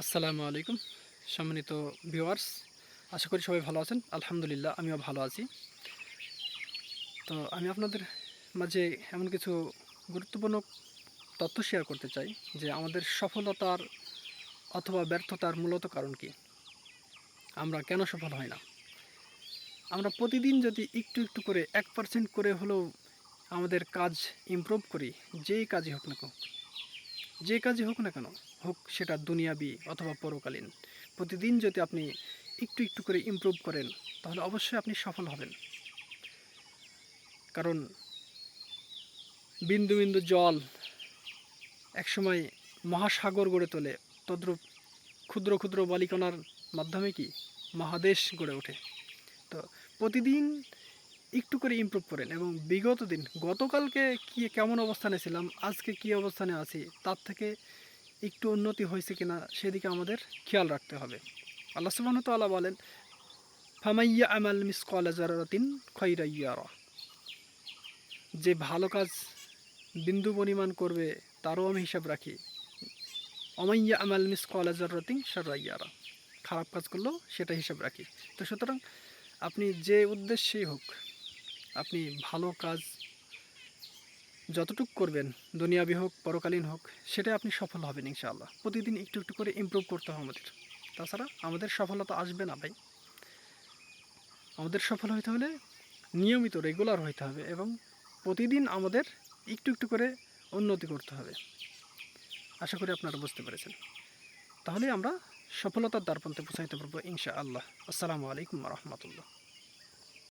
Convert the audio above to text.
আসসালামু আলাইকুম সম্মানিত ভিউয়ার্স, আশা করি সবাই ভালো আছেন। আলহামদুলিল্লাহ আমিও ভালো আছি। তো আমি আপনাদের মাঝে এমন কিছু গুরুত্বপূর্ণ তথ্য শেয়ার করতে চাই যে আমাদের সফলতার অথবা ব্যর্থতার মূলত কারণ কি, আমরা কেন সফল হই না। আমরা প্রতিদিন যদি একটু একটু করে 1% করে হলেও আমাদের কাজ ইমপ্রুভ করি, যেই কাজই হোক না কেন, যে কাজই হোক না কেন, হোক সেটা দুনিয়াবি অথবা পরকালীন, প্রতিদিন যদি আপনি একটু একটু করে ইমপ্রুভ করেন তাহলে অবশ্যই আপনি সফল হবেন। কারণ বিন্দু বিন্দু জল একসময় মহাসাগর গড়ে তোলে, তদ্রূপ ক্ষুদ্র ক্ষুদ্র বালিকণার মাধ্যমে কি মহাদেশ গড়ে ওঠে। তো প্রতিদিন একটু করে ইমপ্রুভ করেন এবং বিগত দিন, গতকালকে কি কেমন অবস্থানে ছিলাম, আজকে কি অবস্থানে আছি, তার থেকে একটু উন্নতি হয়েছে কিনা সেদিকে আমাদের খেয়াল রাখতে হবে। আল্লাহ সুবহানাহু ওয়া তাআলা বলেন, ফামাইয়া আমাল মিসকালা যারাতিন খায়রা ইয়ারা, যে ভালো কাজ বিন্দু পরিমাণ করবে তারও আমি হিসাব রাখি। অমাইয়া আমাল মিসকালা যারাতিন শাররা ইয়ারা, খারাপ কাজ করলেও সেটা হিসাব রাখি। তো সুতরাং আপনি যে উদ্দেশ্যেই হোক, আপনি ভালো কাজ যতটুকু করবেন, দুনিয়াবি হোক পরকালীন হোক, সেটা আপনি সফল হবেন ইনশাআল্লাহ। প্রতিদিন একটু একটু করে ইমপ্রুভ করতে হবে আমাদের, তাছাড়া আমাদের সফলতা আসবে না ভাই। আমাদের সফল হতে হলে নিয়মিত রেগুলার হতে হবে এবং প্রতিদিন আমাদের একটু একটু করে উন্নতি করতে হবে। আশা করি আপনারা বুঝতে পেরেছেন। তাহলে আমরা সফলতার দ্বারপ্রান্তে পৌঁছাইতে পারবো ইনশাআল্লাহ। আসসালামু আলাইকুম ওয়া রাহমাতুল্লাহ।